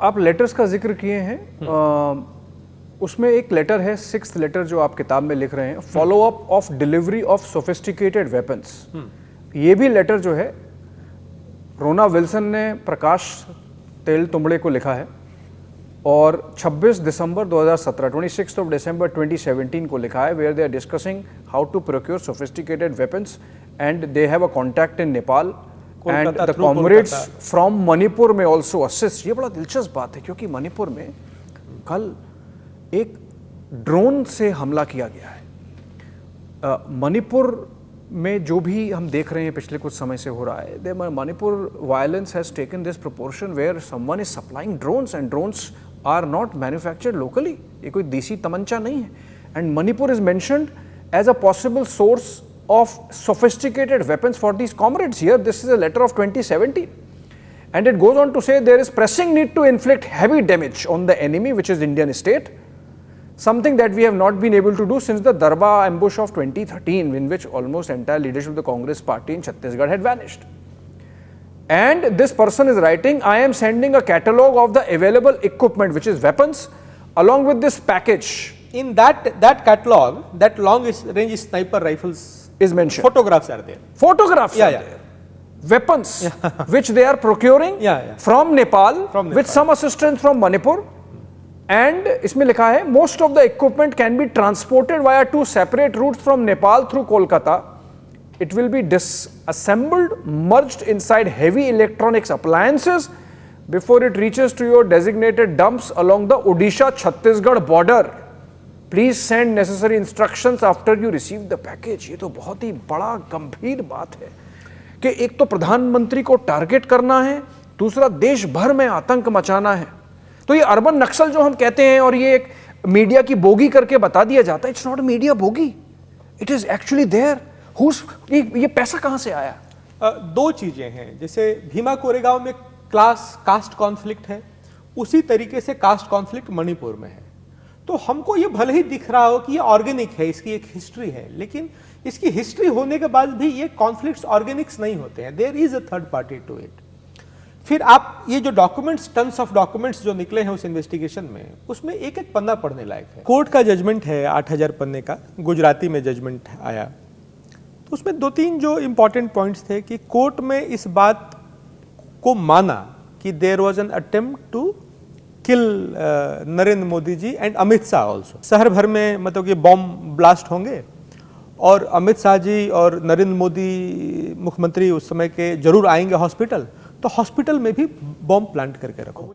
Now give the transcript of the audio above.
आप लेटर्स का जिक्र किए हैं, उसमें एक लेटर है, 6th लेटर जो आप किताब में लिख रहे हैं, follow up of delivery of sophisticated weapons. ये भी लेटर जो है रोना विल्सन ने प्रकाश तेल तुंबड़े को लिखा है और 26 दिसंबर 2017 26 ऑफ दिसंबर 2017 को लिखा है, where they are discussing how to procure sophisticated weapons and they have a contact in Nepal and the comrades from Manipur में ऑल्सो असिस्ट। ये बड़ा दिलचस्प बात है क्योंकि मणिपुर में कल एक ड्रोन से हमला किया गया है। मणिपुर में जो भी हम देख रहे हैं पिछले कुछ समय से हो रहा है, Manipur violence has taken this proportion where someone is supplying drones and drones are not manufactured locally. ये कोई देसी तमंचा नहीं है and Manipur is mentioned as a possible source of sophisticated weapons for these comrades here. This is a letter of 2017 and it goes on to say there is pressing need to inflict heavy damage on the enemy, which is Indian state, something that we have not been able to do since the Darba ambush of 2013, in which almost entire leadership of the Congress party in Chhattisgarh had vanished. And this person is writing, I am sending a catalog of the available equipment, which is weapons, along with this package. In that catalog, that long range sniper rifles is mentioned. Photographs are there. Photographs are there. Weapons which they are procuring from Nepal with some assistance from Manipur. And इसमें लिखा है most of the equipment can be transported via 2 separate routes from Nepal through Kolkata. It will be disassembled, merged inside heavy electronics appliances before it reaches to your designated dumps along the Odisha-Chhattisgarh border. Please send necessary instructions after you receive the package. ये तो बहुत ही बड़ा गंभीर बात है कि एक तो प्रधानमंत्री को टारगेट करना है, दूसरा देश भर में आतंक मचाना है। तो ये अर्बन नक्सल जो हम कहते हैं और ये एक मीडिया की बोगी करके बता दिया जाता है, it's not media bogey, it is actually there. ये पैसा कहां से आया? 2 चीजें हैं। जैसे भीमा कोरेगांव में कास्ट कॉन्फ्लिक्ट है, उसी तरीके से कास्ट कॉन्फ्लिक्ट मणिपुर में है। तो हमको ये भले ही दिख रहा हो कि ये ऑर्गेनिक है, इसकी एक हिस्ट्री है, लेकिन इसकी हिस्ट्री होने के बाद भी ये कॉन्फ्लिक्ट्स ऑर्गेनिक्स नहीं होते हैं। There is a third party to it. फिर आप ये जो डॉक्यूमेंट्स, टन्स ऑफ डॉक्यूमेंट्स जो निकले हैं उस इन्वेस्टिगेशन में, उसमें एक एक पन्ना पढ़ने लायक है। कोर्ट का जजमेंट है 8000 पन्ने का, गुजराती में जजमेंट आया। तो उसमें 2-3 जो इंपॉर्टेंट पॉइंट्स थे कि कोर्ट में इस बात को माना कि there was an attempt to kill Narendra Modi ji and Amit Shah also. शहर भर में मतलब कि बॉम्ब ब्लास्ट होंगे और अमित शाह जी और नरेंद्र मोदी मुख्यमंत्री उस समय के जरूर आएंगे हॉस्पिटल, तो हॉस्पिटल में भी बॉम्ब प्लांट करके रखो।